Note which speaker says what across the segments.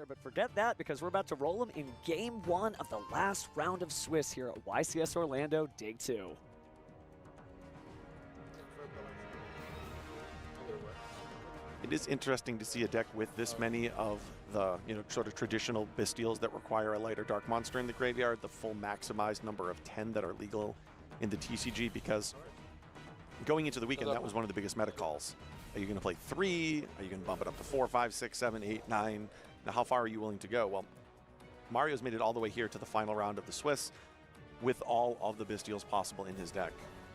Speaker 1: there, but forget that because we're about to roll them in Game 1 of the last round of Swiss here at YCS Orlando, Day 2.
Speaker 2: It is interesting to see a deck with this many of the, sort of traditional Bystials that require a light or dark monster in the graveyard, the full maximized number of 10 that are legal in the TCG, because going into the weekend, that was one of the biggest meta calls. Are you going to play 3? Are you going to bump it up to 4, 5, 6, 7, 8, 9? Now, how far are you willing to go? Well, Mario's made it all the way here to the final round of the Swiss with all of the Bystials possible in his deck.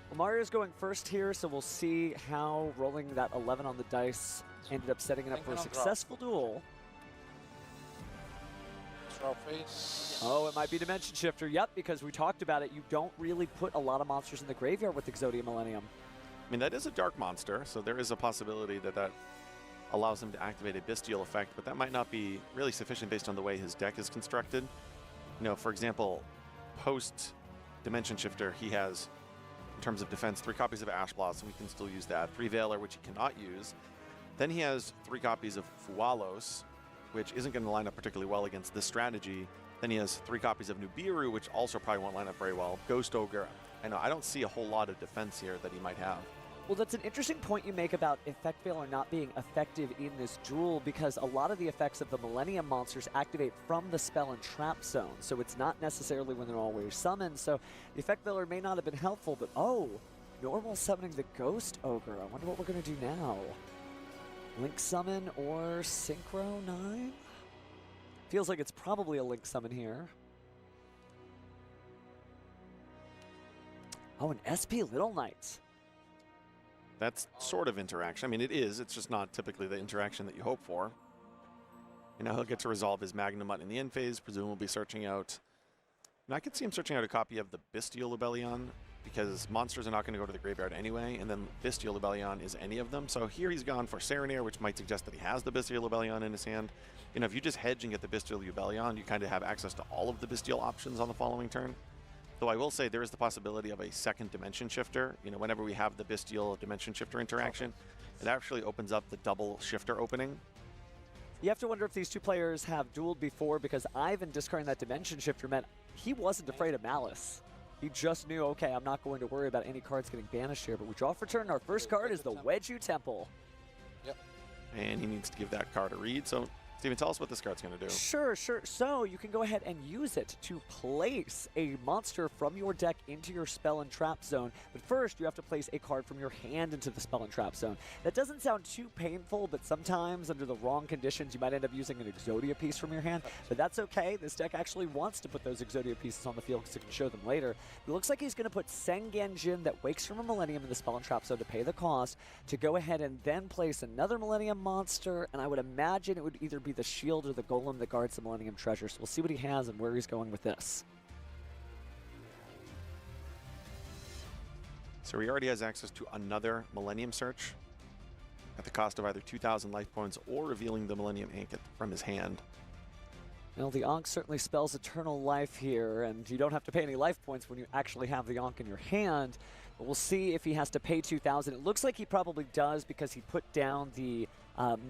Speaker 1: Well, Mario's going first here, so we'll see how rolling that 11 on the dice ended up setting it up for a successful duel. Oh, it might be Dimension Shifter. Yep, because we talked about it. You don't really put a lot of monsters in the graveyard with Exodia Millennium.
Speaker 2: I mean, that is a dark monster, so there is a possibility that that allows him to activate a Bystial effect, but that might not be really sufficient based on the way his deck is constructed. For example, post Dimension Shifter, he has, in terms of defense, 3 copies of Ash Blossom. We can still use that. 3 Veiler, which he cannot use. Then he has 3 copies of Fualos, which isn't going to line up particularly well against this strategy. Then he has 3 copies of Nubiru, which also probably won't line up very well. Ghost Ogre. I don't see a whole lot of defense here that he might have.
Speaker 1: Well, that's an interesting point you make about Effect Veiler not being effective in this duel, because a lot of the effects of the Millennium monsters activate from the spell and trap zone, so it's not necessarily when they're always summoned, so the Effect Veiler may not have been helpful, but oh, normal summoning the Ghost Ogre. I wonder what we're going to do now. Link Summon or Synchro 9? Feels like it's probably a Link Summon here. Oh, an SP Little Knight.
Speaker 2: That's sort of interaction. I mean, it is. It's just not typically the interaction that you hope for. He'll get to resolve his Magnamut in the end phase, presumably searching out... I could see him searching out a copy of the Bystial Lubellion, because monsters are not going to go to the graveyard anyway, and then Bystial Lubellion is any of them. So here he's gone for Serenir, which might suggest that he has the Bystial Lubellion in his hand. If you just hedge and get the Bystial Lubellion, you kind of have access to all of the Bystial options on the following turn. Though I will say there is the possibility of a second Dimension Shifter. Whenever we have the Bystial Dimension Shifter interaction, it actually opens up the double Shifter opening.
Speaker 1: You have to wonder if these two players have dueled before, because Ivan discarding that Dimension Shifter meant he wasn't afraid of Malice. He just knew, okay, I'm not going to worry about any cards getting banished here, but we draw for turn. Our first card is the Wedju Temple.
Speaker 3: Yep.
Speaker 2: And he needs to give that card a read, so... Steven, tell us what this card's going to do.
Speaker 1: Sure. So you can go ahead and use it to place a monster from your deck into your spell and trap zone. But first, you have to place a card from your hand into the spell and trap zone. That doesn't sound too painful, but sometimes under the wrong conditions, you might end up using an Exodia piece from your hand. But that's okay. This deck actually wants to put those Exodia pieces on the field because it can show them later. It looks like he's going to put Sengenjin that wakes from a Millennium in the spell and trap zone to pay the cost, to go ahead and then place another Millennium monster, and I would imagine it would either be the shield or the golem that guards the Millennium Treasure. So we'll see what he has and where he's going with this.
Speaker 2: So he already has access to another Millennium Search at the cost of either 2,000 life points or revealing the Millennium Ink from his hand.
Speaker 1: Well, the Ankh certainly spells eternal life here, and you don't have to pay any life points when you actually have the Ankh in your hand. But we'll see if he has to pay 2,000. It looks like he probably does, because he put down the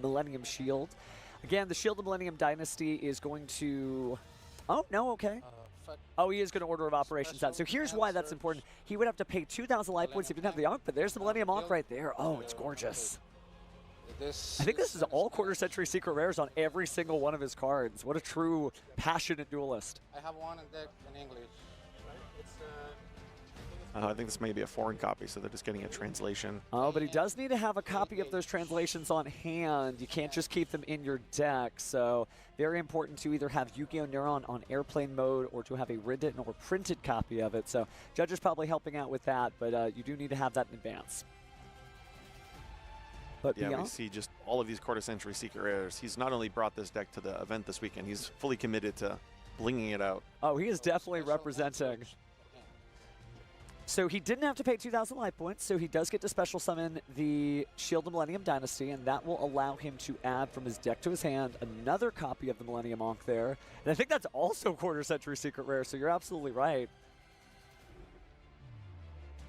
Speaker 1: Millennium Shield. Again, the Shield of Millennium Dynasty is going to... Oh, no, okay. Oh, he is going to Order of Operations out. So here's why that's important. He would have to pay 2,000 life points if he didn't have the Ankh, but there's the Millennium Ankh right there. Oh, it's gorgeous. I think this is all quarter-century secret rares on every single one of his cards. What a true passionate duelist.
Speaker 3: I have one in deck in English.
Speaker 2: I think this may be a foreign copy, so they're just getting a translation.
Speaker 1: Oh, but he does need to have a copy of those translations on hand. You can't just keep them in your deck. So very important to either have Yu-Gi-Oh! Neuron on airplane mode or to have a written or printed copy of it. So Judge is probably helping out with that, but you do need to have that in advance. But
Speaker 2: yeah,
Speaker 1: beyond,
Speaker 2: we see just all of these quarter-century secret rares. He's not only brought this deck to the event this weekend, he's fully committed to blinging it out.
Speaker 1: Oh, he is definitely representing. So he didn't have to pay 2,000 life points, so he does get to special summon the Shield of Millennium Dynasty, and that will allow him to add from his deck to his hand another copy of the Millennium Ankh there. And I think that's also quarter-century secret rare, so you're absolutely right.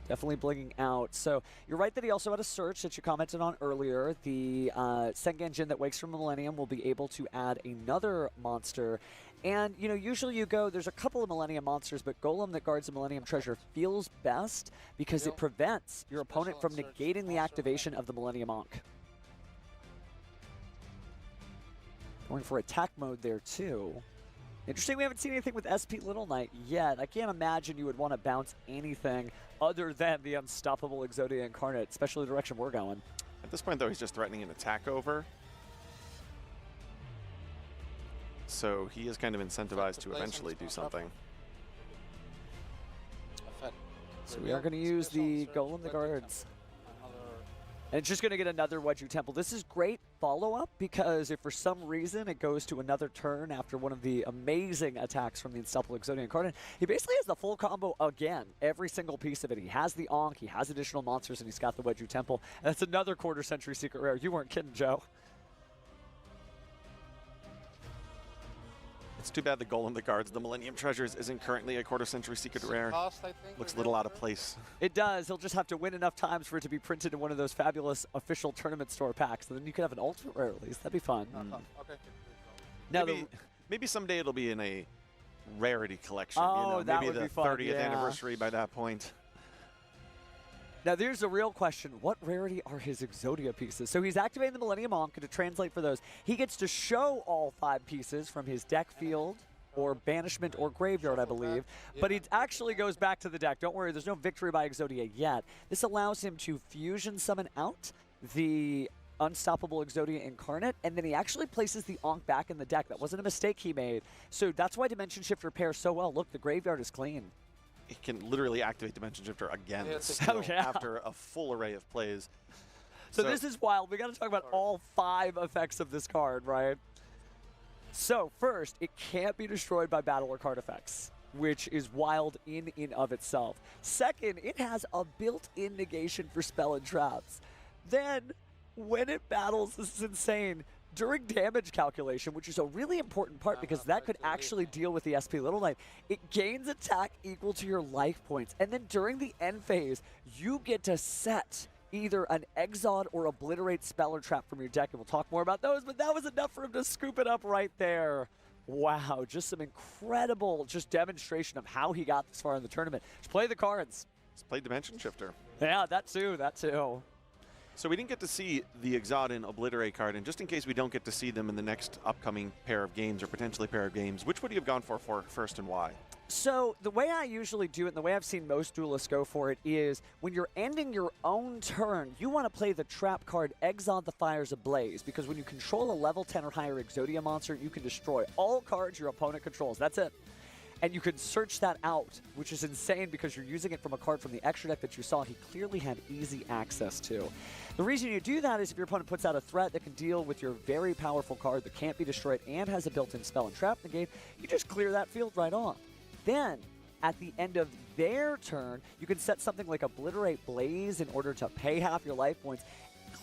Speaker 1: Definitely blinging out. So you're right that he also had a search that you commented on earlier. The Sengen Jin that wakes from Millennium will be able to add another monster. And, you know, usually you go, there's a couple of Millennium monsters, but Golem that guards the Millennium Treasure feels best because it prevents your opponent from negating the activation of the Millennium Ankh. Going for attack mode there, too. Interesting, we haven't seen anything with SP Little Knight yet. I can't imagine you would want to bounce anything other than the unstoppable Exodia Incarnate, especially the direction we're going.
Speaker 2: At this point, though, he's just threatening an attack over. So he is kind of incentivized to eventually do something.
Speaker 1: So we are going to use the Golem that guards. And it's just going to get another Wedju Temple. This is great follow-up because if for some reason it goes to another turn after one of the amazing attacks from the Unstoppable Exodia Incarnate, he basically has the full combo again, every single piece of it. He has the Ankh, he has additional monsters, and he's got the Wedju Temple. And that's another quarter-century secret rare. You weren't kidding, Joe.
Speaker 2: It's too bad the Golem that guards the Millennium Treasures isn't currently a quarter-century secret rare. Looks a little out of place.
Speaker 1: It does. He'll just have to win enough times for it to be printed in one of those fabulous official tournament store packs. And then you could have an ultimate rare release. That'd be fun.
Speaker 3: Okay.
Speaker 1: Now
Speaker 2: maybe someday it'll be in a rarity collection.
Speaker 1: Oh,
Speaker 2: you know,
Speaker 1: that
Speaker 2: maybe
Speaker 1: would
Speaker 2: the
Speaker 1: be fun,
Speaker 2: 30th
Speaker 1: yeah.
Speaker 2: anniversary by that point.
Speaker 1: Now, there's a real question. What rarity are his Exodia pieces? So he's activating the Millennium Ankh, and to translate for those, he gets to show all 5 pieces from his deck field, or banishment, or graveyard, I believe. But it actually goes back to the deck. Don't worry, there's no victory by Exodia yet. This allows him to fusion summon out the Unstoppable Exodia Incarnate, and then he actually places the Ankh back in the deck. That wasn't a mistake he made. So that's why Dimension Shifter pairs so well. Look, the graveyard is clean.
Speaker 2: He can literally activate Dimension Shifter again after a full array of plays.
Speaker 1: So this is wild. We got to talk about all 5 effects of this card, right? So first, it can't be destroyed by battle or card effects, which is wild in and of itself. Second, it has a built-in negation for spell and traps. Then, when it battles, this is insane, during damage calculation, which is a really important part because that could actually deal with the SP Little Knight, it gains attack equal to your life points. And then during the end phase, you get to set either an Exod or Obliterate spell or trap from your deck, and we'll talk more about those, but that was enough for him to scoop it up right there. Wow, just some incredible demonstration of how he got this far in the tournament. Just play the cards.
Speaker 2: Let's play Dimension Shifter.
Speaker 1: Yeah, that too.
Speaker 2: So we didn't get to see the Exod and Obliterate card, and just in case we don't get to see them in the next upcoming pair of games, or potentially pair of games, which would you have gone for first and why?
Speaker 1: So the way I usually do it, and the way I've seen most duelists go for it, is when you're ending your own turn, you want to play the trap card Exod the Fires Ablaze, because when you control a level 10 or higher Exodia monster, you can destroy all cards your opponent controls. That's it. And you can search that out, which is insane because you're using it from a card from the extra deck that you saw he clearly had easy access to. The reason you do that is if your opponent puts out a threat that can deal with your very powerful card that can't be destroyed and has a built-in spell and trap negate, you just clear that field right off. Then, at the end of their turn, you can set something like Obliterate Blaze in order to pay half your life points,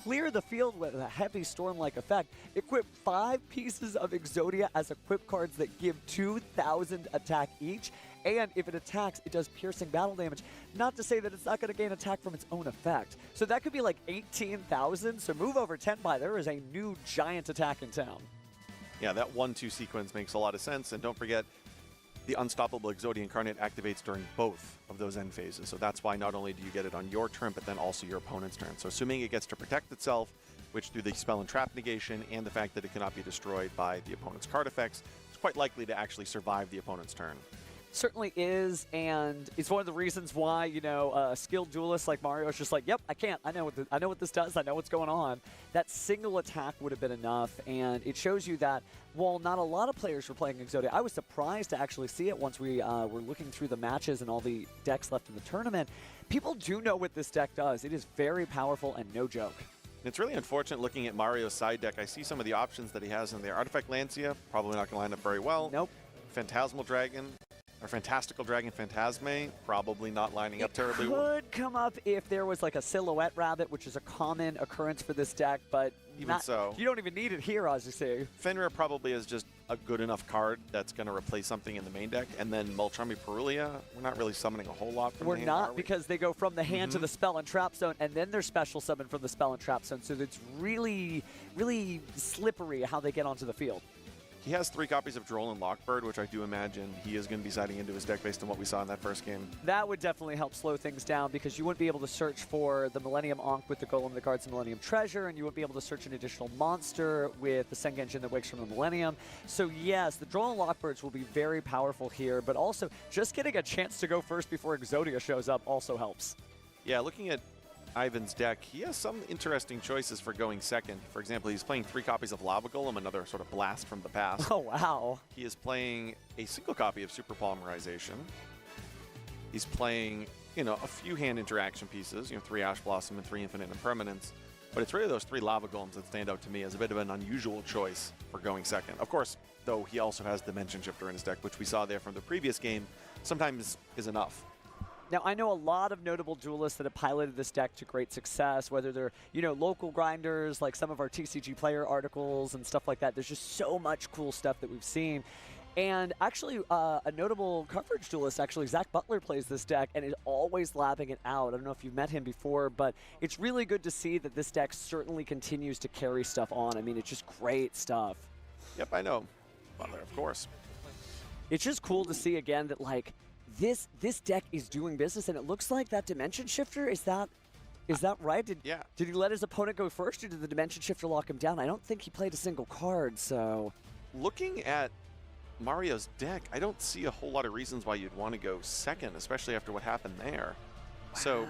Speaker 1: clear the field with a heavy storm-like effect, equip 5 pieces of Exodia as equip cards that give 2,000 attack each, and if it attacks, it does piercing battle damage. Not to say that it's not going to gain attack from its own effect. So that could be like 18,000, so move over 10 by. There is a new giant attack in town.
Speaker 2: Yeah, that 1-2 sequence makes a lot of sense, and don't forget, the Unstoppable Exodia Incarnate activates during both of those end phases. So that's why not only do you get it on your turn, but then also your opponent's turn. So assuming it gets to protect itself, which through the spell and trap negation and the fact that it cannot be destroyed by the opponent's card effects, it's quite likely to actually survive the opponent's turn.
Speaker 1: Certainly is, and it's one of the reasons why, you know, a skilled duelist like Mario is just like, yep, I can't. I know what this does. I know what's going on. That single attack would have been enough, and it shows you that while not a lot of players were playing Exodia, I was surprised to actually see it once we were looking through the matches and all the decks left in the tournament. People do know what this deck does. It is very powerful and no joke.
Speaker 2: It's really unfortunate looking at Mario's side deck. I see some of the options that he has in there. Artifact Lancia, probably not going to line up very well.
Speaker 1: Nope.
Speaker 2: Phantasmal Dragon, Our Fantastical Dragon Phantasme, probably not lining up terribly well.
Speaker 1: Could come up if there was like a Silhouette Rabbit, which is a common occurrence for this deck, but
Speaker 2: Even so.
Speaker 1: You don't even need it here, as you say.
Speaker 2: Fenrir probably is just a good enough card that's going to replace something in the main deck. And then Multrummy Perulia, we're not really summoning a whole lot from the hand,
Speaker 1: We're
Speaker 2: are
Speaker 1: not,
Speaker 2: we?
Speaker 1: because they go from the hand to the Spell and Trap Zone, and then they're special summon from the Spell and Trap Zone. So it's really, really slippery how they get onto the field.
Speaker 2: He has 3 copies of Droll and Lockbird, which I do imagine he is going to be siding into his deck based on what we saw in that first game.
Speaker 1: That would definitely help slow things down, because you wouldn't be able to search for the Millennium Ankh with the Golem that guards the Millennium Treasure, and you wouldn't be able to search an additional monster with the Sengenjin that wakes from the Millennium. So yes, the Droll and Lockbirds will be very powerful here, but also just getting a chance to go first before Exodia shows up also helps.
Speaker 2: Yeah, looking at Ivan's deck, he has some interesting choices for going second. For example, he's playing 3 copies of Lava Golem, another sort of blast from the past.
Speaker 1: Oh, wow.
Speaker 2: He is playing a single copy of Super Polymerization. He's playing, a few hand interaction pieces, 3 Ash Blossom and 3 Infinite Impermanence. But it's really those 3 Lava Golems that stand out to me as a bit of an unusual choice for going second. Of course, though, he also has Dimension Shifter in his deck, which we saw there from the previous game, sometimes is enough.
Speaker 1: Now, I know a lot of notable duelists that have piloted this deck to great success, whether they're, local grinders, like some of our TCG player articles and stuff like that. There's just so much cool stuff that we've seen. And actually, a notable coverage duelist, actually, Zach Butler plays this deck and is always labbing it out. I don't know if you've met him before, but it's really good to see that this deck certainly continues to carry stuff on. I mean, it's just great stuff.
Speaker 2: Yep, I know. Butler, of course.
Speaker 1: It's just cool to see, again, that, like, this deck is doing business, and it looks like that Dimension Shifter, is that right? Did he let his opponent go first, or did the Dimension Shifter lock him down? I don't think he played a single card, so... Looking
Speaker 2: at Mario's deck, I don't see a whole lot of reasons why you'd want to go second, especially after what happened there.
Speaker 1: Wow.
Speaker 2: So,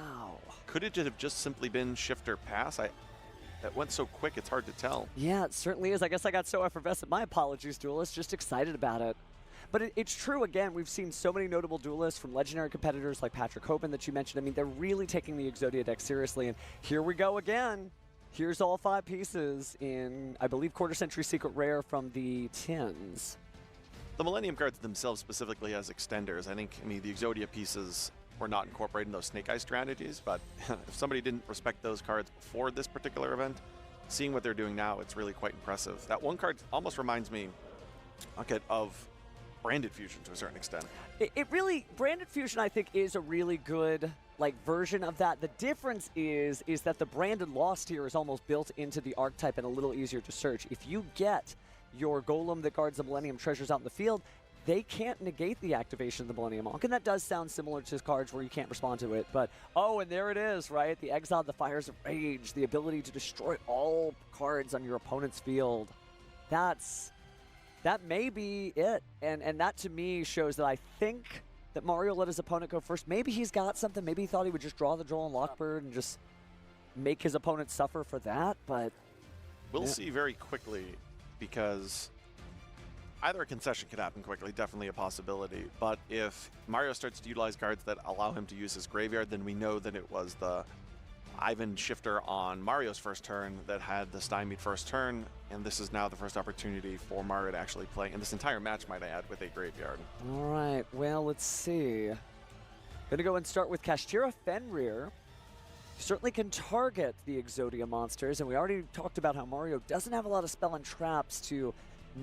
Speaker 2: could it have just simply been Shifter Pass? That went so quick, it's hard to tell.
Speaker 1: Yeah, it certainly is. I guess I got so effervescent. My apologies, duelists. Just excited about it. But it's true, again, we've seen so many notable duelists from legendary competitors like Patrick Hoban that you mentioned. I mean, they're really taking the Exodia deck seriously. And here we go again. Here's all 5 pieces in, I believe, Quarter Century Secret Rare from the tins.
Speaker 2: The Millennium cards themselves specifically as extenders. I think, the Exodia pieces were not incorporated in those Snake Eye strategies, but if somebody didn't respect those cards before this particular event, seeing what they're doing now, it's really quite impressive. That one card almost reminds me of Branded Fusion to a certain extent.
Speaker 1: It really, Branded Fusion, I think, is a really good version of that. The difference is that the Branded Lost here is almost built into the archetype and a little easier to search. If you get your Golem that guards the Millennium Treasures out in the field, they can't negate the activation of the Millennium Ankh. And that does sound similar to cards where you can't respond to it. But, oh, and there it is, right? The Exile, the Fires of Rage, the ability to destroy all cards on your opponent's field. That may be it. And that, to me, shows that I think that Mario let his opponent go first. Maybe he's got something. Maybe he thought he would just draw the Droll and Lockbird and just make his opponent suffer for that. But
Speaker 2: we'll see very quickly, because either a concession could happen quickly, definitely a possibility. But if Mario starts to utilize cards that allow him to use his graveyard, then we know that it was the Ivan Shifter on Mario's first turn that had the stymied first turn, and this is now the first opportunity for Mario to actually play in this entire match, might I add, with a graveyard.
Speaker 1: All right, well, let's see. Gonna go and start with Kashtira Fenrir. Certainly can target the Exodia monsters, and we already talked about how Mario doesn't have a lot of spell and traps to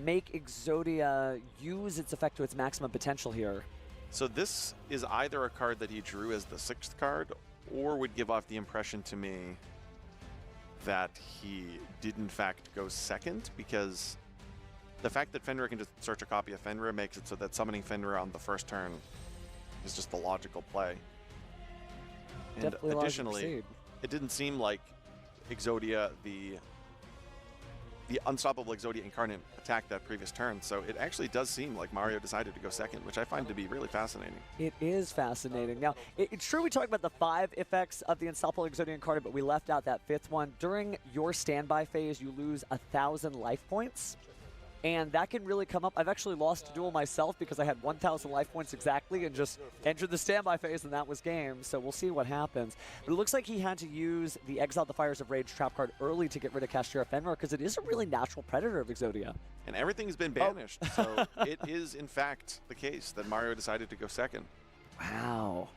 Speaker 1: make Exodia use its effect to its maximum potential here.
Speaker 2: So this is either a card that he drew as the 6th card, or would give off the impression to me that he did in fact go second, because the fact that Fenrir can just search a copy of Fenrir makes it so that summoning Fenrir on the first turn is just the logical play. And
Speaker 1: Definitely
Speaker 2: additionally, it didn't seem like Exodia, the unstoppable Exodia incarnate, attacked that previous turn, so it actually does seem like Mario decided to go second, which I find to be really fascinating.
Speaker 1: It is fascinating. Now, it's true we talked about the 5 effects of the unstoppable Exodia incarnate, but we left out that 5th one. During your standby phase, you lose 1,000 life points. And that can really come up. I've actually lost a duel myself because I had 1,000 life points exactly and just entered the standby phase, and that was game. So we'll see what happens. But it looks like he had to use the Exile the Fires of Rage trap card early to get rid of Kashtira Fenrir because it is a really natural predator of Exodia.
Speaker 2: And everything's been banished. So it is, in fact, the case that Mario decided to go second.
Speaker 1: Wow.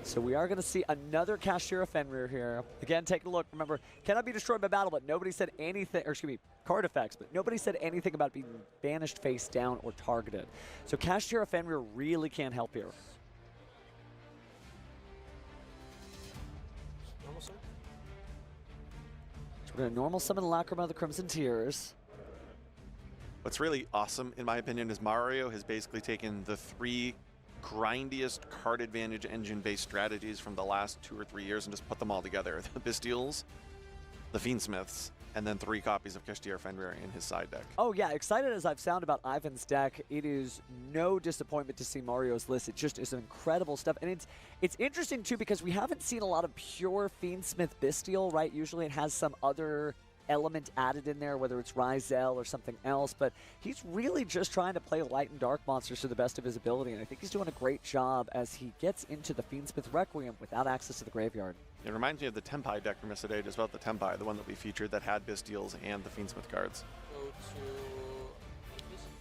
Speaker 1: So we are going to see another Kashtira Fenrir here. Again, take a look. Remember, cannot be destroyed by battle, but nobody said anything, or excuse me, card effects, but nobody said anything about being banished face down or targeted. So Kashtira Fenrir really can't help here.
Speaker 3: Normal summon?
Speaker 1: So we're going to normal summon Lacrima of the Crimson Tears.
Speaker 2: What's really awesome, in my opinion, is Mario has basically taken the 3 grindiest card advantage engine-based strategies from the last 2 or 3 years and just put them all together. The Bystials, the Fiendsmiths, and then 3 copies of Kashtira Fenrir in his side deck.
Speaker 1: Oh yeah, excited as I've sounded about Ivan's deck, it is no disappointment to see Mario's list. It just is incredible stuff. And it's interesting too because we haven't seen a lot of pure Fiendsmith Bystial, right? Usually it has some other element added in there, whether it's Ryzel or something else, but he's really just trying to play light and dark monsters to the best of his ability, and I think he's doing a great job as he gets into the Fiendsmith Requiem without access to the graveyard.
Speaker 2: It reminds me of the Tempai deck from yesterday, just about the Tempai, the one that we featured that had Bystials and the Fiendsmith cards.
Speaker 3: Go to...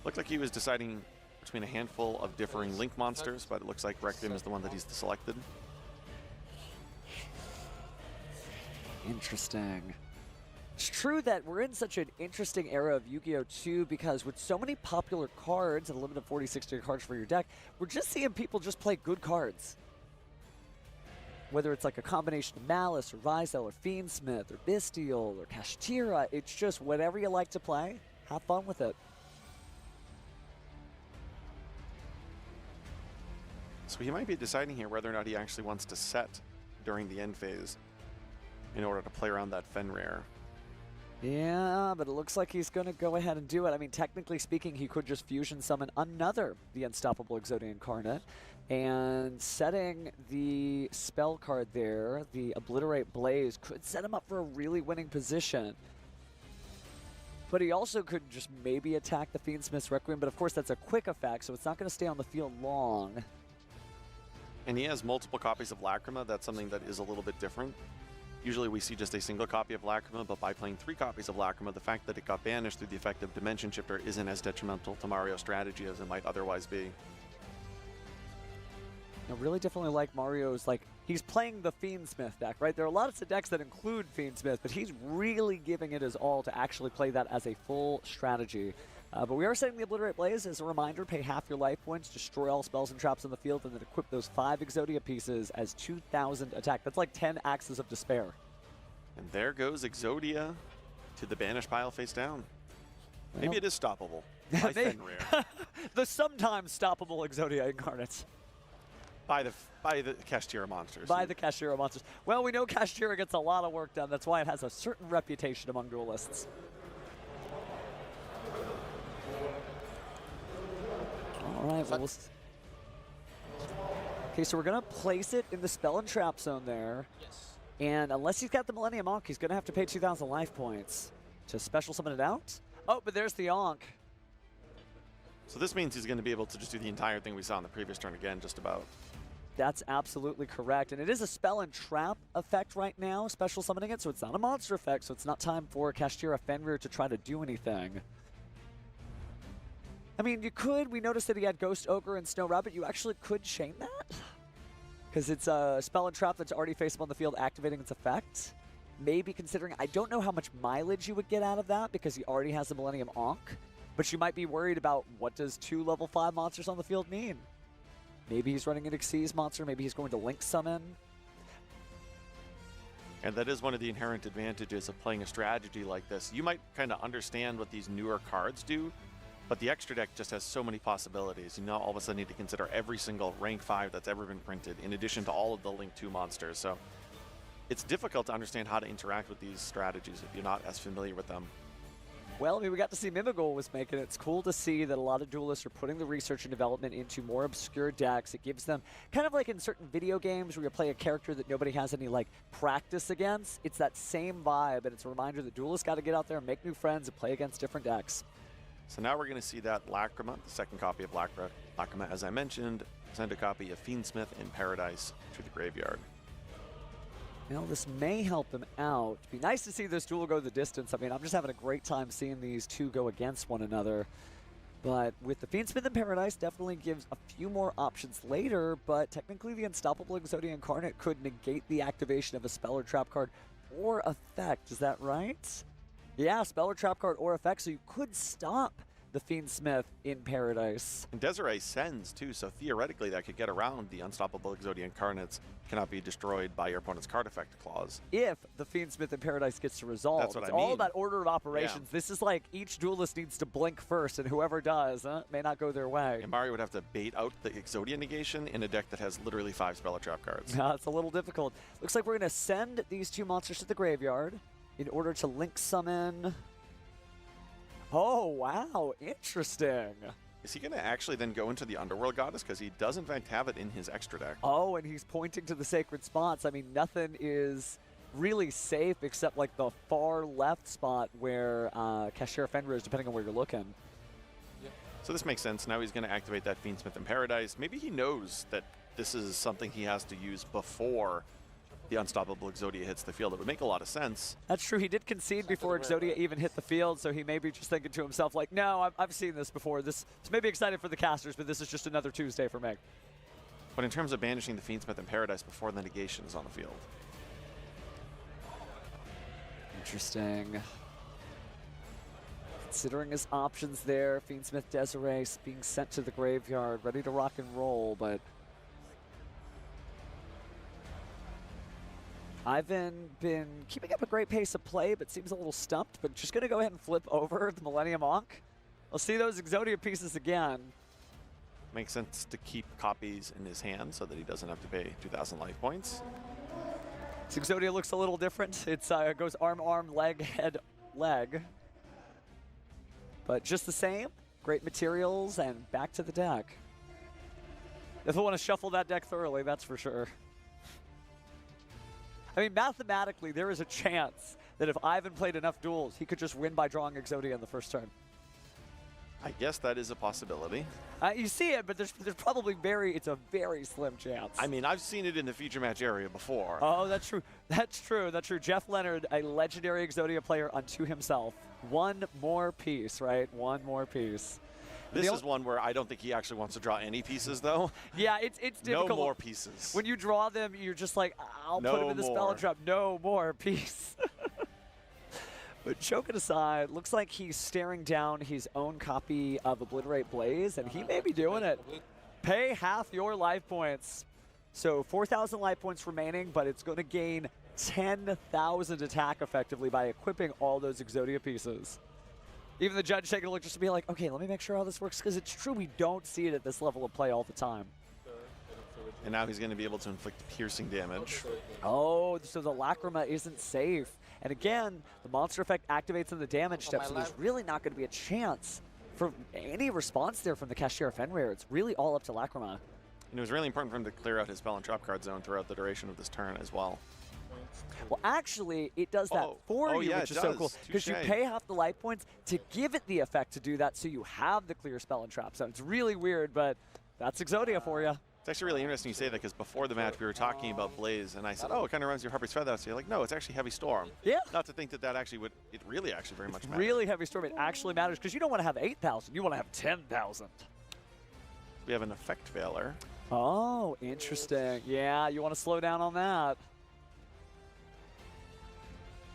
Speaker 2: Looked like he was deciding between a handful of differing Link monsters, but it looks like Requiem is the one that he's selected.
Speaker 1: Interesting. It's true that we're in such an interesting era of Yu-Gi-Oh! Too, because with so many popular cards and a limit of 40-60 cards for your deck, we're just seeing people just play good cards. Whether it's like a combination of Malice or Ryzel or Fiendsmith or Bystial or Kashtira, it's just whatever you like to play, have fun with it.
Speaker 2: So he might be deciding here whether or not he actually wants to set during the end phase in order to play around that Fenrir.
Speaker 1: Yeah, but it looks like he's going to go ahead and do it. I mean, technically speaking, he could just fusion summon another The Unstoppable Exodia Incarnate. And setting the spell card there, the Obliterate Blaze, could set him up for a really winning position. But he also could just maybe attack the Fiendsmith's Requiem, but of course that's a quick effect, so it's not going to stay on the field long.
Speaker 2: And he has multiple copies of Lacrima. That's something that is a little bit different. Usually we see just a single copy of Lacrima, but by playing 3 copies of Lacrima, the fact that it got banished through the effect of Dimension Shifter isn't as detrimental to Mario's strategy as it might otherwise be.
Speaker 1: I really definitely like Mario's, he's playing the Fiendsmith deck, right? There are lots of decks that include Fiendsmith, but he's really giving it his all to actually play that as a full strategy. But we are setting the Obliterate Blaze as a reminder, pay half your life points, destroy all spells and traps on the field, and then equip those 5 Exodia pieces as 2,000 attack. That's like 10 Axes of Despair.
Speaker 2: And there goes Exodia to the banish pile face down.
Speaker 1: Well,
Speaker 2: Maybe it is stoppable by Fenrir.
Speaker 1: The sometimes stoppable Exodia Incarnates.
Speaker 2: By the Kashtira monsters.
Speaker 1: By the Kashtira monsters. Well, we know Kashtira gets a lot of work done. That's why it has a certain reputation among duelists. All right, well, okay, so we're going to place it in the spell and trap zone there.
Speaker 3: Yes.
Speaker 1: And unless he's got the Millennium Ankh, he's going to have to pay 2,000 life points to special summon it out. Oh, but there's the Ankh.
Speaker 2: So this means he's going to be able to just do the entire thing we saw in the previous turn again, just about.
Speaker 1: That's absolutely correct. And it is a spell and trap effect right now, special summoning it, so it's not a monster effect, so it's not time for Kashtira Fenrir to try to do anything. I mean, you could. We noticed that he had Ghost Ogre and Snow Rabbit. You actually could chain that. Because it's a spell and trap that's already faceable on the field, activating its effect. Maybe considering, I don't know how much mileage you would get out of that because he already has the Millennium Ankh. But you might be worried about what does 2 level 5 monsters on the field mean? Maybe he's running an Xyz monster. Maybe he's going to Link Summon.
Speaker 2: And that is one of the inherent advantages of playing a strategy like this. You might kind of understand what these newer cards do, but the extra deck just has so many possibilities. You now all of a sudden need to consider every single rank 5 that's ever been printed, in addition to all of the Link 2 monsters. So it's difficult to understand how to interact with these strategies if you're not as familiar with them.
Speaker 1: Well, I mean, we got to see Mimigol was making it. It's cool to see that a lot of duelists are putting the research and development into more obscure decks. It gives them, kind of like in certain video games where you play a character that nobody has any, like, practice against. It's that same vibe, and it's a reminder that duelists got to get out there and make new friends and play against different decks.
Speaker 2: So now we're going to see that Lacrima, the second copy of Lacrima, as I mentioned, send a copy of Fiendsmith in Paradise to the graveyard.
Speaker 1: Well, this may help him out. It'd be nice to see this duel go the distance. I mean, I'm just having a great time seeing these two go against one another. But with the Fiendsmith in Paradise, definitely gives a few more options later, but technically the Unstoppable Exodia Incarnate could negate the activation of a spell or trap card or effect. Is that right? Yeah, spell or trap card or effect, so you could stop the Fiendsmith in Paradise.
Speaker 2: And Desiree sends, too, so theoretically that could get around the Unstoppable Exodia Incarnates cannot be destroyed by your opponent's card effect clause.
Speaker 1: If the Fiendsmith in Paradise gets to resolve.
Speaker 2: That's what
Speaker 1: it's
Speaker 2: I mean.
Speaker 1: all about order of operations.
Speaker 2: Yeah.
Speaker 1: This is like each duelist needs to blink first, and whoever does may not go their way.
Speaker 2: And Mario would have to bait out the Exodia negation in a deck that has literally 5 spell or trap cards.
Speaker 1: It's a little difficult. Looks like we're going to send these two monsters to the graveyard in order to link summon. Oh, wow. Interesting.
Speaker 2: Is he going to actually then go into the Underworld Goddess? Because he does, in fact, have it in his extra deck.
Speaker 1: Oh, and he's pointing to the sacred spots. I mean, nothing is really safe except like the far left spot where Cashier Fenrir is, depending on where you're looking.
Speaker 2: So this makes sense. Now he's going to activate that Fiendsmith in Paradise. Maybe he knows that this is something he has to use before the Unstoppable Exodia hits the field. It would make a lot of sense.
Speaker 1: That's true. He did concede before Exodia even hit the field, so he may be just thinking to himself, like, no, I've seen this before. This may be excited for the casters, but this is just another Tuesday for me.
Speaker 2: But in terms of banishing the Fiendsmith in Paradise before the negation is on the field.
Speaker 1: Interesting. Considering his options there, Fiendsmith Desiree being sent to the graveyard, ready to rock and roll, but Ivan been keeping up a great pace of play, but seems a little stumped, but just going to go ahead and flip over the Millennium Ankh. We'll see those Exodia pieces again.
Speaker 2: Makes sense to keep copies in his hand so that he doesn't have to pay 2,000 life points.
Speaker 1: This Exodia looks a little different. It goes arm, arm, leg, head, leg. But just the same, great materials and back to the deck. If I want to shuffle that deck thoroughly, that's for sure. I mean, mathematically, there is a chance that if Ivan played enough duels, he could just win by drawing Exodia in the first turn.
Speaker 2: I guess that is a possibility.
Speaker 1: You see it, but there's probably it's a very slim chance.
Speaker 2: I mean, I've seen it in the feature match area before.
Speaker 1: Oh, that's true. That's true. That's true. Jeff Leonard, a legendary Exodia player unto himself. One more piece, right? One more piece.
Speaker 2: This is one where I don't think he actually wants to draw any pieces, though.
Speaker 1: Yeah, it's difficult.
Speaker 2: No more pieces.
Speaker 1: When you draw them, you're just like, I'll
Speaker 2: No
Speaker 1: put him in the spell
Speaker 2: more.
Speaker 1: and trap. No more piece. But joking aside, looks like he's staring down his own copy of Obliterate Blaze, and he may be doing it. Pay half your life points. So 4,000 life points remaining, but it's going to gain 10,000 attack effectively by equipping all those Exodia pieces. Even the judge taking a look just to be like, okay, let me make sure how this works, because it's true we don't see it at this level of play all the time.
Speaker 2: And now he's going to be able to inflict piercing damage.
Speaker 1: Oh, so the Lacrima isn't safe. And again, the monster effect activates in the damage step, so there's really not going to be a chance for any response there from the Cashier Fenrir. It's really all up to Lacrima.
Speaker 2: And it was really important for him to clear out his spell and trap card zone throughout the duration of this turn as well.
Speaker 1: Well, actually, it does that for you,
Speaker 2: yeah,
Speaker 1: which is so cool. Because you pay half the life points to give it the effect to do that, so you have the clear spell and trap zone. It's really weird, but that's Exodia for you.
Speaker 2: It's actually really interesting you say that, because before the match we were talking about Blaze, and I said, oh, it kind of reminds you of Harpy's Feather. So you're like, no, it's actually Heavy Storm.
Speaker 1: Yeah.
Speaker 2: Not to think that actually would, it really actually very much matters.
Speaker 1: Really Heavy Storm, it actually matters, because you don't want to have 8,000, you want to have 10,000.
Speaker 2: We have an effect veiler.
Speaker 1: Oh, interesting. Yeah, you want to slow down on that.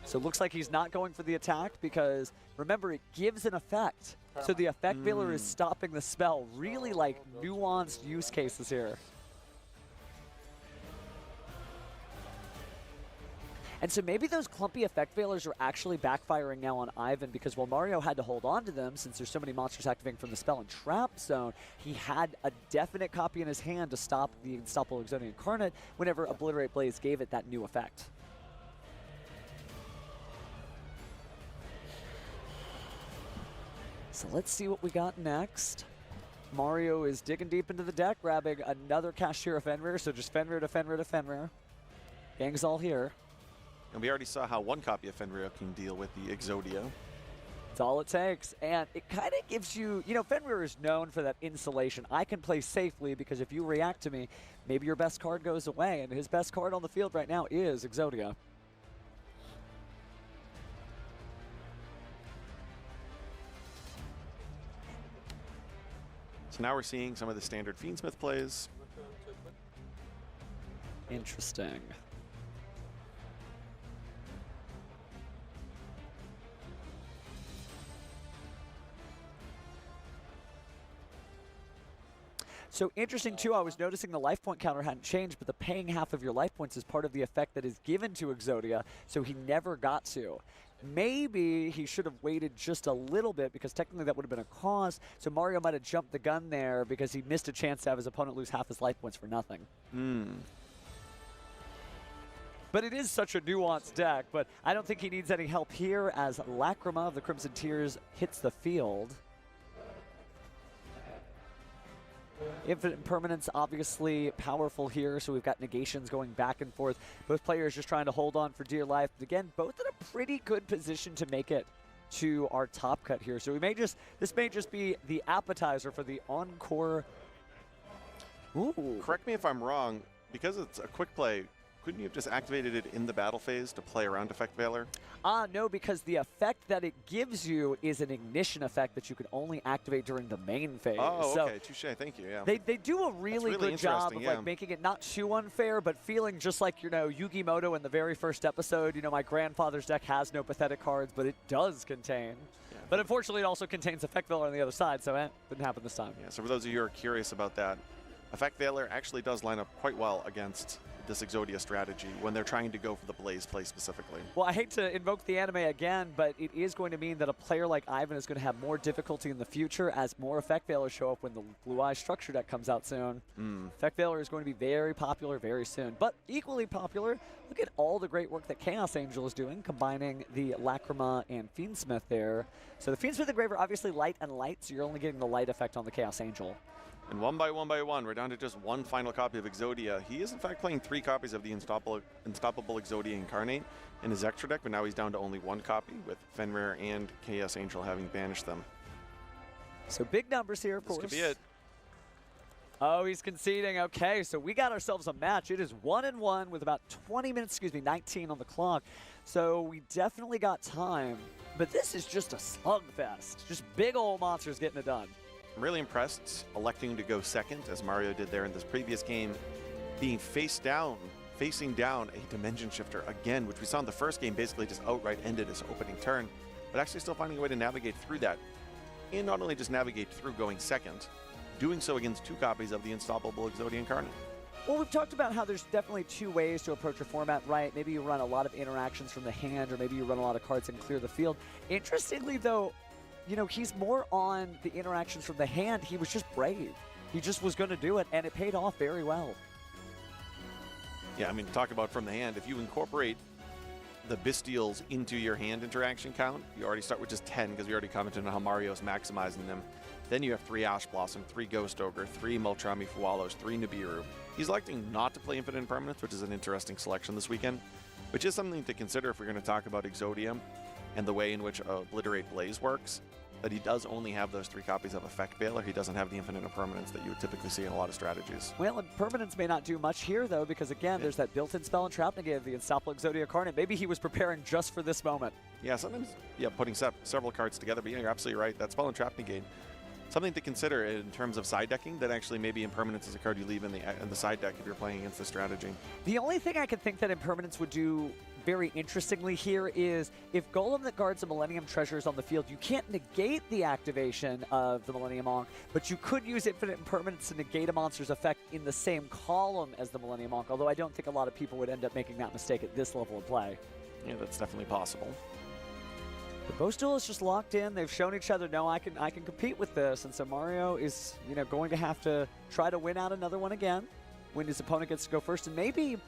Speaker 1: So it looks like he's not going for the attack because, remember, it gives an effect. So the effect veiler is stopping the spell. Really, like, nuanced use cases here. And so maybe those clumpy effect veilers are actually backfiring now on Ivan, because while Mario had to hold on to them, since there's so many monsters activating from the spell and trap zone, he had a definite copy in his hand to stop the Unstoppable Exodia Incarnate whenever Obliterate Blaze gave it that new effect. So let's see what we got next. Mario is digging deep into the deck, grabbing another Cashier of Fenrir, so just Fenrir to Fenrir to Fenrir. Gang's all here.
Speaker 2: And we already saw how one copy of Fenrir can deal with the Exodia.
Speaker 1: That's all it takes. And it kind of gives you, you know, Fenrir is known for that insulation. I can play safely because if you react to me, maybe your best card goes away. And his best card on the field right now is Exodia.
Speaker 2: So now we're seeing some of the standard Fiendsmith plays.
Speaker 1: Interesting. So interesting too, I was noticing the life point counter hadn't changed, but the paying half of your life points is part of the effect that is given to Exodia, so he never got to. Maybe he should have waited just a little bit because technically that would have been a cause, so Mario might have jumped the gun there because he missed a chance to have his opponent lose half his life points for nothing. But it is such a nuanced deck, but I don't think he needs any help here as Lacrima of the Crimson Tears hits the field. Infinite Impermanence obviously powerful here, so we've got negations going back and forth. Both players just trying to hold on for dear life. But again, both in a pretty good position to make it to our top cut here. So this may just be the appetizer for the encore. Ooh.
Speaker 2: Correct me if I'm wrong, because it's a quick play, couldn't you have just activated it in the battle phase to play around Effect Veiler?
Speaker 1: No, because the effect that it gives you is an ignition effect that you can only activate during the main phase.
Speaker 2: Oh,
Speaker 1: so
Speaker 2: okay, touche, thank you, yeah.
Speaker 1: They do a really good job of like making it not too unfair, but feeling just like, you know, Yu-Gi-Moto in the very first episode. You know, my grandfather's deck has no pathetic cards, but it does contain.
Speaker 2: Yeah.
Speaker 1: But unfortunately, it also contains Effect Veiler on the other side, so didn't happen this time.
Speaker 2: Yeah, so for those of you who are curious about that, Effect Veiler actually does line up quite well against this Exodia strategy when they're trying to go for the Blaze play specifically.
Speaker 1: Well, I hate to invoke the anime again, but it is going to mean that a player like Ivan is going to have more difficulty in the future as more Effect Veilers show up when the Blue Eye Structure deck comes out soon. Effect Veiler is going to be very popular very soon, but equally popular. Look at all the great work that Chaos Angel is doing, combining the Lacrima and Fiendsmith there. So the Fiendsmith Engraver, obviously light and light, so you're only getting the light effect on the Chaos Angel.
Speaker 2: And one by one, we're down to just one final copy of Exodia. He is, in fact, playing 3 copies of the Unstoppable Exodia Incarnate in his extra deck, but now he's down to only 1 copy, with Fenrir and Chaos Angel having banished them.
Speaker 1: So big numbers here, of course.
Speaker 2: This could be it.
Speaker 1: Oh, he's conceding. Okay, so we got ourselves a match. It is 1-1 with about 20 minutes, 19 on the clock. So we definitely got time, but this is just a slugfest. Just big old monsters getting it done.
Speaker 2: I'm really impressed electing to go second, as Mario did there in this previous game, being facing down a Dimension Shifter again, which we saw in the first game basically just outright ended his opening turn, but actually still finding a way to navigate through that. And not only just navigate through going second, doing so against 2 copies of the Unstoppable Exodia Incarnate.
Speaker 1: Well, we've talked about how there's definitely 2 ways to approach a format, right? Maybe you run a lot of interactions from the hand, or maybe you run a lot of cards and clear the field. Interestingly, though, you know, he's more on the interactions from the hand. He was just brave. He just was going to do it, and it paid off very well.
Speaker 2: Yeah, I mean, talk about from the hand. If you incorporate the Bestials into your hand interaction count, you already start with just 10, because we already commented on how Mario's maximizing them. Then you have 3 Ash Blossom, 3 Ghost Ogre, 3 Multrami Fualos, 3 Nibiru. He's electing not to play Infinite Impermanence, which is an interesting selection this weekend, which is something to consider if we're going to talk about Exodia and the way in which Obliterate Blaze works, that he does only have those 3 copies of Effect Veiler. He doesn't have the Infinite Impermanence that you would typically see in a lot of strategies.
Speaker 1: Well, Impermanence may not do much here, though, because, again, there's that built-in spell and trap negate of the Unstoppable Exodia Incarnate. Maybe he was preparing just for this moment.
Speaker 2: Yeah, sometimes, putting several cards together, but yeah, you're absolutely right. That spell and trap negate, something to consider in terms of side decking, that actually maybe Impermanence is a card you leave in the side deck if you're playing against this strategy.
Speaker 1: The only thing I can think that Impermanence would do very interestingly here is if Golem that guards the Millennium Treasure is on the field, you can't negate the activation of the Millennium Ankh, but you could use Infinite Impermanence to negate a monster's effect in the same column as the Millennium Ankh, although I don't think a lot of people would end up making that mistake at this level of play.
Speaker 2: Yeah, that's definitely possible.
Speaker 1: The both duelists just locked in. They've shown each other, no, I can compete with this, and so Mario is, you know, going to have to try to win out another one again when his opponent gets to go first, and maybe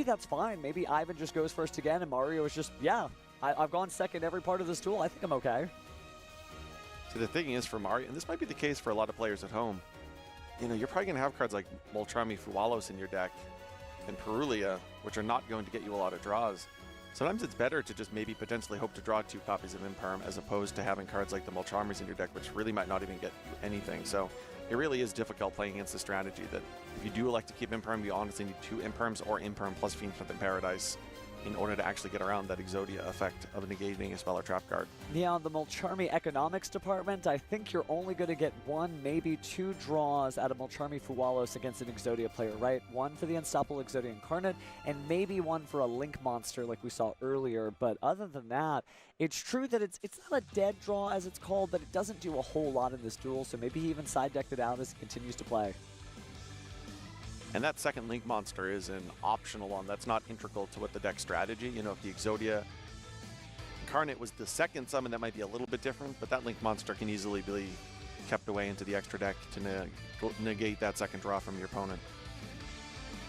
Speaker 1: that's fine. Maybe Ivan just goes first again, and Mario is just, yeah, I've gone second every part of this duel. I think I'm okay.
Speaker 2: So the thing is for Mario, and this might be the case for a lot of players at home, you know, you're probably going to have cards like Molcharmi Fualos in your deck and Perulia, which are not going to get you a lot of draws. Sometimes it's better to just maybe potentially hope to draw 2 copies of Imperm as opposed to having cards like the Molcharmis in your deck, which really might not even get you anything. So it really is difficult playing against the strategy that if you do elect to keep Imperm, you honestly need 2 Imperms or Imperm plus Fiend Flip in Paradise in order to actually get around that Exodia effect of negating a spell or trap card.
Speaker 1: Yeah, on the Molcharmi economics department, I think you're only going to get 1, maybe 2 draws out of Molcharmi Fualos against an Exodia player, right? 1 for the Unstoppable Exodia Incarnate, and maybe 1 for a Link monster like we saw earlier. But other than that, it's true that it's not a dead draw as it's called, but it doesn't do a whole lot in this duel, so maybe he even side-decked it out as he continues to play.
Speaker 2: And that second Link monster is an optional one. That's not integral to what the deck strategy. You know, if the Exodia Incarnate was the second summon, that might be a little bit different, but that Link monster can easily be kept away into the extra deck to negate that second draw from your opponent.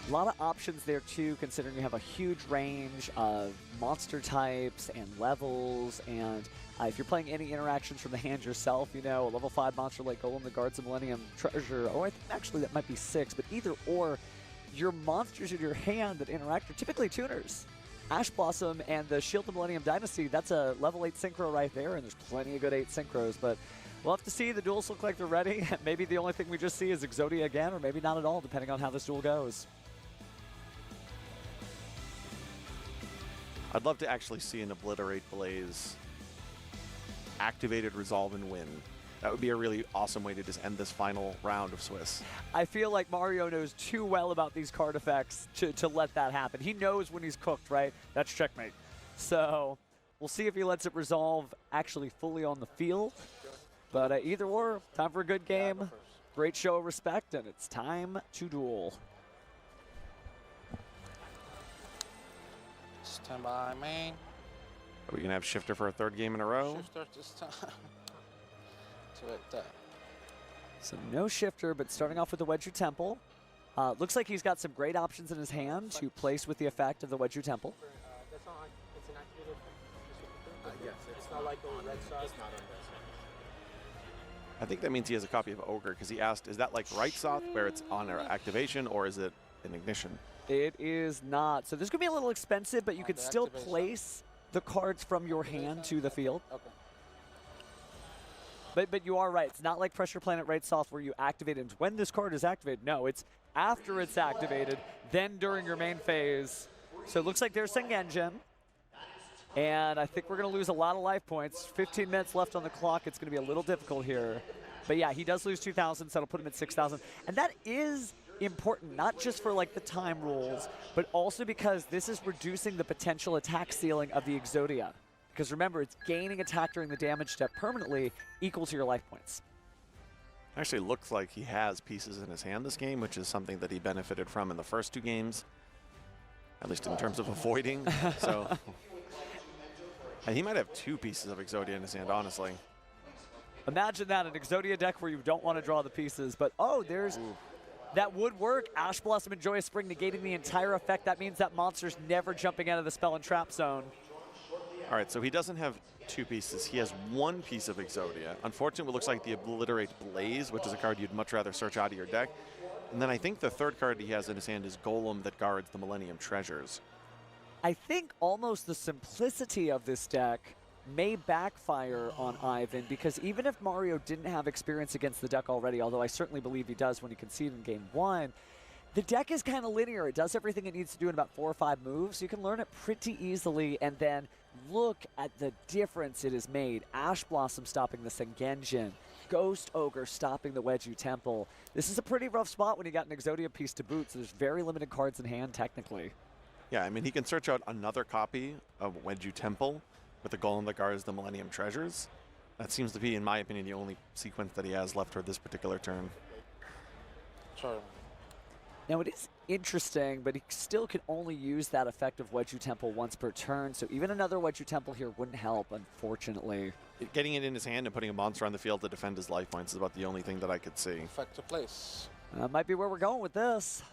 Speaker 1: A lot of options there too, considering you have a huge range of monster types and levels, and if you're playing any interactions from the hand yourself, you know, a level 5 monster like Golem that guards the Millennium Treasure, or I think actually that might be 6, but either or, your monsters in your hand that interact are typically tuners. Ash Blossom and the Shield of Millennium Dynasty, that's a level 8 synchro right there, and there's plenty of good 8 synchros, but we'll have to see. The duels look like they're ready. Maybe the only thing we just see is Exodia again, or maybe not at all, depending on how this duel goes.
Speaker 2: I'd love to actually see an Obliterate Blaze activated Resolve and win. That would be a really awesome way to just end this final round of Swiss.
Speaker 1: I feel like Mario knows too well about these card effects to let that happen. He knows when he's cooked, right? That's checkmate. So we'll see if he lets it resolve actually fully on the field. But either or, time for a good game. Great show of respect, and it's time to duel.
Speaker 3: Stand by, main.
Speaker 2: Are we going to have Shifter for a 3rd game in a row?
Speaker 3: Shifter this time. To it.
Speaker 1: So no Shifter, but starting off with the Wedju Temple. Looks like he's got some great options in his hand to place with the effect of the Wedju Temple.
Speaker 3: That's not, it's an activated yes, it's not like a red sauce. It's not on this.
Speaker 2: I think that means he has a copy of Ogre, because he asked, is that like Right Soth, where it's on our activation, or is it an Ignition?
Speaker 1: It is not. So this could be a little expensive, but you can still
Speaker 3: activation.
Speaker 1: place the cards from your hand to the field.
Speaker 3: Okay.
Speaker 1: But you are right. It's not like Pressure Planet Right Soft where you activate it when this card is activated. No, it's after it's activated, then during your main phase. So it looks like there's Sengenjin. And I think we're going to lose a lot of life points. 15 minutes left on the clock. It's going to be a little difficult here. But yeah, he does lose 2,000, so that'll put him at 6,000. And that is important, not just for like the time rules, but also because this is reducing the potential attack ceiling of the Exodia. Because remember, it's gaining attack during the damage step permanently equal to your life points.
Speaker 2: Actually looks like he has pieces in his hand this game, which is something that he benefited from in the first 2 games, at least in terms of avoiding. So, and he might have 2 pieces of Exodia in his hand, honestly.
Speaker 1: Imagine that, an Exodia deck where you don't want to draw the pieces, but oh, there's... Ooh. That would work. Ash Blossom and Joyous Spring negating the entire effect. That means that monster's never jumping out of the spell and trap zone.
Speaker 2: All right, so he doesn't have 2 pieces. He has 1 piece of Exodia. Unfortunately, it looks like the Obliterate Blaze, which is a card you'd much rather search out of your deck. And then I think the 3rd card he has in his hand is Golem that guards the Millennium Treasures.
Speaker 1: I think almost the simplicity of this deck may backfire on Ivan, because even if Mario didn't have experience against the deck already, although I certainly believe he does when he conceded in game 1, the deck is kind of linear. It does everything it needs to do in about 4 or 5 moves. You can learn it pretty easily, and then look at the difference it has made. Ash Blossom stopping the Sengenjin, Ghost Ogre stopping the Wedju Temple. This is a pretty rough spot when you got an Exodia piece to boot, so there's very limited cards in hand technically.
Speaker 2: Yeah, I mean, he can search out another copy of Wedju Temple with the Golem that guards the Millennium Treasures. That seems to be, in my opinion, the only sequence that he has left for this particular turn.
Speaker 3: Sure.
Speaker 1: Now it is interesting, but he still can only use that effect of Wedju Temple once per turn, so even another Wedju Temple here wouldn't help, unfortunately.
Speaker 2: Getting it in his hand and putting a monster on the field to defend his life points is about the only thing that I could see.
Speaker 3: Effect to place.
Speaker 1: Might be where we're going with this.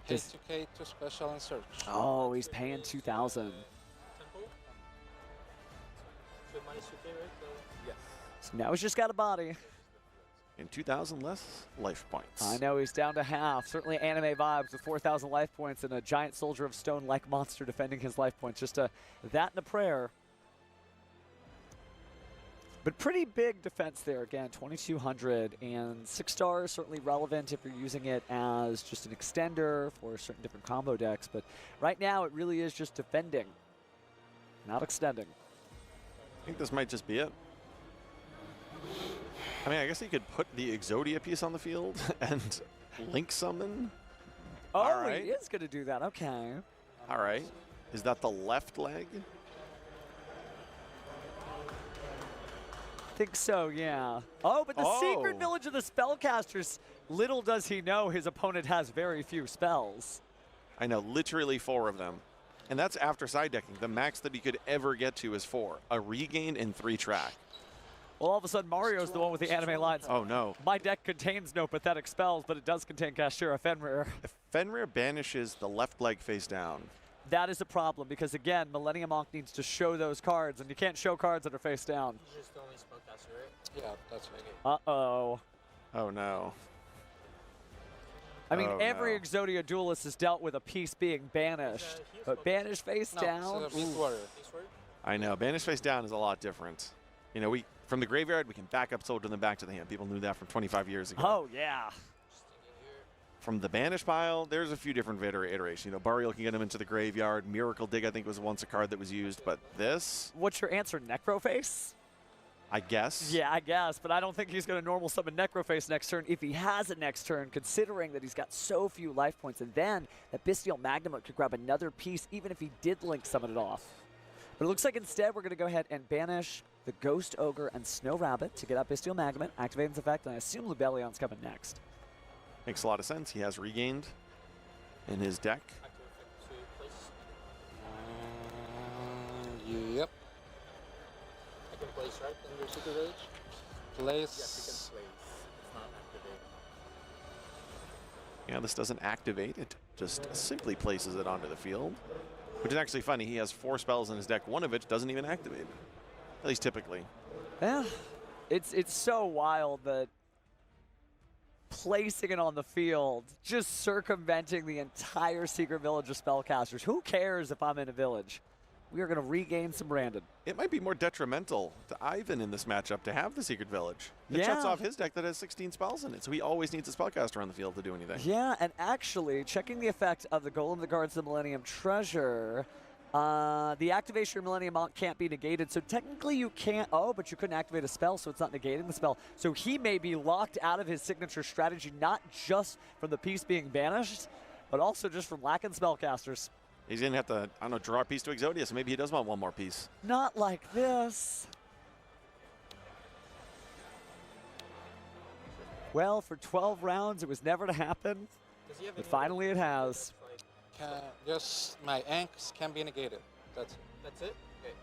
Speaker 3: K2K to special and search.
Speaker 1: Oh, he's paying 2,000.
Speaker 3: minus 2K, right? Yes.
Speaker 1: So now he's just got a body.
Speaker 2: And 2,000 less life points.
Speaker 1: I know he's down to half. Certainly anime vibes with 4,000 life points and a giant soldier of stone like monster defending his life points. Just that and a prayer. But pretty big defense there. Again, 2,200 and 6 stars, certainly relevant if you're using it as just an extender for certain different combo decks. But right now it really is just defending, not extending.
Speaker 2: I think this might just be it. I mean, I guess he could put the Exodia piece on the field and link summon.
Speaker 1: Oh,
Speaker 2: All right.
Speaker 1: he is going to do that. Okay.
Speaker 2: All right. Is that the left leg?
Speaker 1: I think so, yeah. Oh, but the secret village of the spellcasters, little does he know his opponent has very few spells.
Speaker 2: I know, literally 4 of them. And that's after side decking. The max that he could ever get to is 4. A regain and 3 track.
Speaker 1: Well, all of a sudden, Mario's the one with the anime lines.
Speaker 2: Oh, no.
Speaker 1: My deck contains no pathetic spells, but it does contain Kashira Fenrir.
Speaker 2: If Fenrir banishes the left leg face down.
Speaker 1: That is a problem, because again, Millennium Monk needs to show those cards, and you can't show cards that are face down.
Speaker 3: He's just the only spellcaster, right? Yeah, that's right.
Speaker 1: Uh-oh.
Speaker 2: Oh, no.
Speaker 1: I mean,
Speaker 2: Oh,
Speaker 1: every
Speaker 2: no.
Speaker 1: Exodia duelist has dealt with a piece being banished, but banished face down?
Speaker 2: I know. Banished face down is a lot different. You know, from the graveyard, we can back up soldier them back to the hand. People knew that from 25 years ago.
Speaker 1: Oh, yeah.
Speaker 2: From the banish pile, there's a few different iterations. You know, Burial can get him into the graveyard. Miracle Dig, I think, was once a card that was used. But this?
Speaker 1: What's your answer, Necroface?
Speaker 2: I guess.
Speaker 1: Yeah, I guess, but I don't think he's going to normal summon Necroface next turn if he has it next turn, considering that he's got so few life points. And then that Bestial Magnum could grab another piece, even if he did link summon it off. But it looks like instead we're going to go ahead and banish the Ghost Ogre and Snow Rabbit to get out Bestial Magnum, activate its effect, and I assume Lubellion's coming next.
Speaker 2: Makes a lot of sense. He has regained in his deck.
Speaker 4: Yep.
Speaker 3: I can place, right, in your Secret Village?
Speaker 4: Place.
Speaker 3: Yes, you can place. It's not activate.
Speaker 2: Yeah, this doesn't activate. It just simply places it onto the field. Which is actually funny. He has 4 spells in his deck, one of which doesn't even activate. At least typically.
Speaker 1: Yeah, it's so wild that placing it on the field, just circumventing the entire secret village of spellcasters. Who cares if I'm in a village? We are going to regain some Brandon.
Speaker 2: It might be more detrimental to Ivan in this matchup to have the secret village. It shuts off his deck that has 16 spells in it, so he always needs a spellcaster on the field to do anything.
Speaker 1: Yeah, and actually, checking the effect of the Golem that guards the Millennium Treasure, the activation of Millennium Monk can't be negated, so technically you can't, but you couldn't activate a spell, so it's not negating the spell. So he may be locked out of his signature strategy, not just from the piece being banished, but also just from lacking spellcasters.
Speaker 2: He's going to have to, I don't know, draw a piece to Exodia, so maybe he does want one more piece.
Speaker 1: Not like this. Well, for 12 rounds, it was never to happen, but finally it has.
Speaker 4: Just my anks can be negated. That's it.
Speaker 3: That's it? Okay.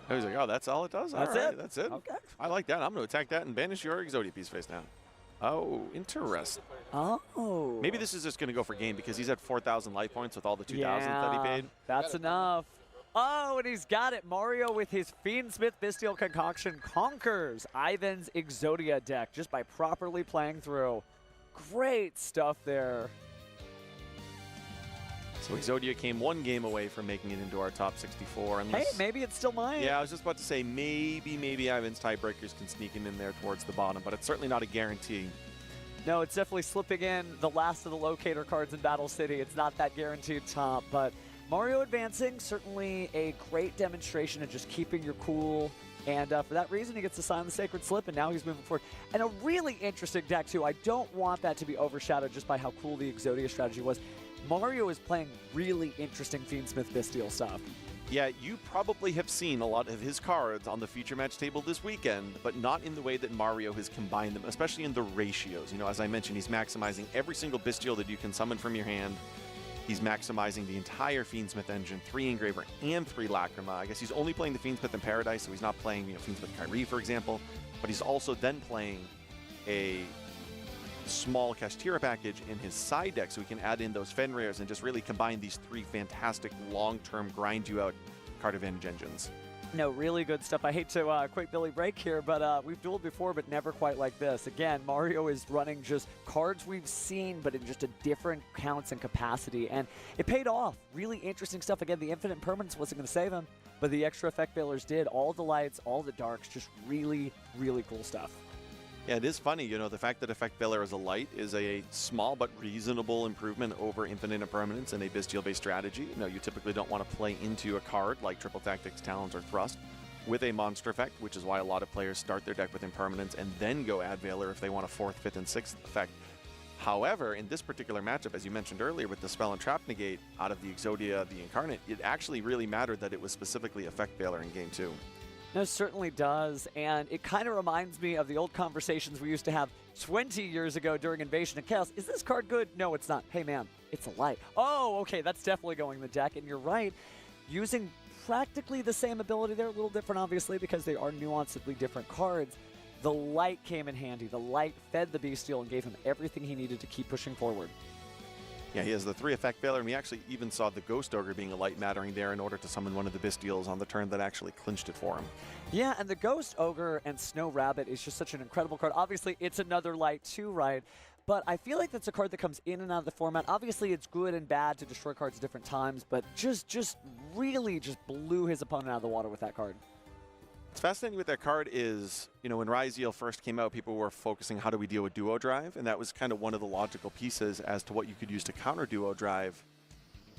Speaker 2: I was like, oh, that's all it does?
Speaker 1: That's
Speaker 2: all right,
Speaker 1: it.
Speaker 2: That's it.
Speaker 1: Okay.
Speaker 2: I like that. I'm going to attack that and banish your Exodia piece face down. Oh, interesting.
Speaker 1: Oh.
Speaker 2: Maybe this is just going to go for game because he's at 4,000 life points with all the 2,000 that he paid.
Speaker 1: That's enough. Oh, and he's got it. Mario with his Fiendsmith Bestial Concoction conquers Ivan's Exodia deck just by properly playing through. Great stuff there.
Speaker 2: So Exodia came 1 game away from making it into our top 64.
Speaker 1: Hey, maybe it's still mine.
Speaker 2: Yeah, I was just about to say maybe Ivan's tiebreakers can sneak him in there towards the bottom, but it's certainly not a guarantee.
Speaker 1: No, it's definitely slipping in the last of the locator cards in Battle City. It's not that guaranteed top, but Mario advancing, certainly a great demonstration of just keeping your cool. And for that reason, he gets to sign the Sacred Slip, and now he's moving forward. And a really interesting deck, too. I don't want that to be overshadowed just by how cool the Exodia strategy was. Mario is playing really interesting Fiendsmith Bestial stuff.
Speaker 2: Yeah, you probably have seen a lot of his cards on the feature match table this weekend, but not in the way that Mario has combined them, especially in the ratios. You know, as I mentioned, he's maximizing every single Bestial that you can summon from your hand. He's maximizing the entire Fiendsmith engine, 3 Engraver and 3 Lacrima. I guess he's only playing the Fiendsmith in Paradise, so he's not playing, Fiendsmith Kyrie, for example. But he's also then playing a small Kashtira package in his side deck, so we can add in those Fenrirs and just really combine these 3 fantastic long-term grind-you-out card advantage engines.
Speaker 1: No, really good stuff. I hate to quit Billy Break here, but we've dueled before, but never quite like this. Again, Mario is running just cards we've seen, but in just a different counts and capacity, and it paid off. Really interesting stuff. Again, the infinite permanence wasn't going to save him, but the extra effect veilers did. All the lights, all the darks, just really, really cool stuff.
Speaker 2: Yeah, it is funny, you know, the fact that Effect Veiler as a light is a small but reasonable improvement over Infinite Impermanence in a Bestial-based strategy. You know, you typically don't want to play into a card like Triple Tactics, Talons, or Thrust with a monster effect, which is why a lot of players start their deck with Impermanence and then go add Veiler if they want a 4th, 5th, and 6th effect. However, in this particular matchup, as you mentioned earlier with the Spell and Trap negate out of the Exodia, the Incarnate, it actually really mattered that it was specifically Effect Veiler in Game 2.
Speaker 1: No, it certainly does, and it kind of reminds me of the old conversations we used to have 20 years ago during Invasion of Chaos. Is this card good? No, it's not. Hey, man, it's a light. Oh, okay, that's definitely going in the deck, and you're right. Using practically the same ability there, a little different, obviously, because they are nuancedly different cards. The light came in handy. The light fed the Bestial and gave him everything he needed to keep pushing forward.
Speaker 2: Yeah, he has the 3 effect Veiler, and we actually even saw the Ghost Ogre being a light mattering there in order to summon one of the Bestials on the turn that actually clinched it for him.
Speaker 1: Yeah, and the Ghost Ogre and Snow Rabbit is just such an incredible card. Obviously, it's another light too, right? But I feel like that's a card that comes in and out of the format. Obviously, it's good and bad to destroy cards at different times, but just really just blew his opponent out of the water with that card.
Speaker 2: What's fascinating with that card is, you know, when Ryzeal first came out, people were focusing how do we deal with Duo Drive, and that was kind of one of the logical pieces as to what you could use to counter Duo Drive.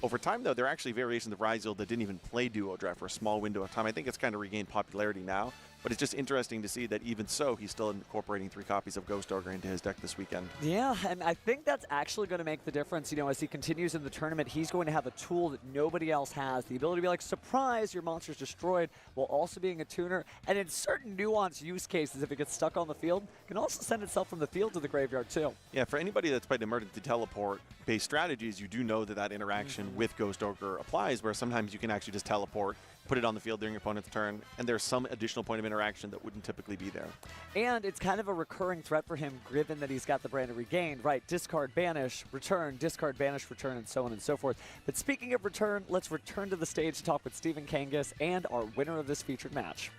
Speaker 2: Over time, though, there are actually variations of Ryzeal that didn't even play Duo Drive for a small window of time. I think it's kind of regained popularity now, but it's just interesting to see that even so, he's still incorporating 3 copies of Ghost Ogre into his deck this weekend.
Speaker 1: Yeah, and I think that's actually going to make the difference. You know, as he continues in the tournament, he's going to have a tool that nobody else has. The ability to be like, surprise, your monster's destroyed, while also being a tuner. And in certain nuanced use cases, if it gets stuck on the field, can also send itself from the field to the graveyard, too.
Speaker 2: Yeah, for anybody that's played emergency teleport-based strategies, you do know that that interaction with Ghost Ogre applies, where sometimes you can actually just teleport, put it on the field during your opponent's turn, and there's some additional point of interaction that wouldn't typically be there. And
Speaker 1: it's kind of a recurring threat for him, given that he's got the Brand of Regained, right? Discard, banish, return, discard, banish, return, and so on and so forth. But speaking of return, let's return to the stage to talk with Stephen Kangas and our winner of this featured match.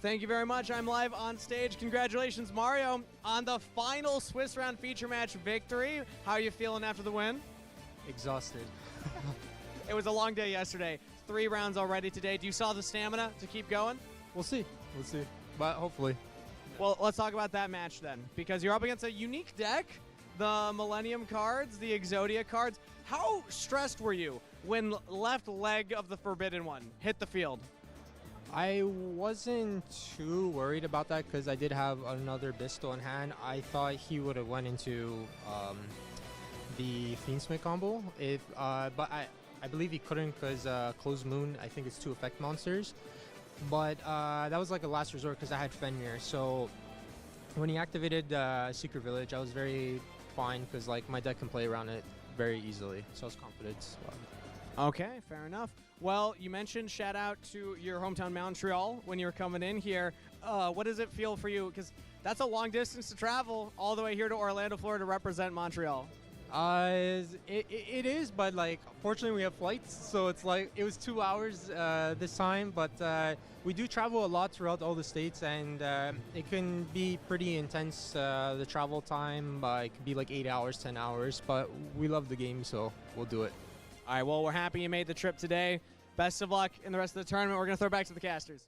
Speaker 5: Thank you very much. I'm live on stage. Congratulations, Mario, on the final Swiss round feature match victory. How are you feeling after the win?
Speaker 3: Exhausted.
Speaker 5: It was a long day yesterday. 3 rounds already today. Do you still have the stamina to keep going?
Speaker 3: We'll see. We'll see. But hopefully.
Speaker 5: Well, let's talk about that match then, because you're up against a unique deck, the Millennium cards, the Exodia cards. How stressed were you when left leg of the Forbidden One hit the field?
Speaker 3: I wasn't too worried about that because I did have another Pistol in hand. I thought he would have went into the Fiendsmith combo, but I believe he couldn't because Closed Moon, I think it's 2 effect monsters. But that was like a last resort because I had Fenrir. So when he activated Secret Village, I was very fine because like my deck can play around it very easily. So I was confident.
Speaker 5: Okay, fair enough. Well, you mentioned shout out to your hometown Montreal when you were coming in here. What does it feel for you? Because that's a long distance to travel all the way here to Orlando, Florida to represent Montreal.
Speaker 3: It is, but like fortunately we have flights, so it's like it was 2 hours this time, but we do travel a lot throughout all the states, and it can be pretty intense, the travel time. It could be like 8 hours, 10 hours, but we love the game, so we'll do it.
Speaker 5: All right, well, we're happy you made the trip today. Best of luck in the rest of the tournament. We're going to throw it back to the casters.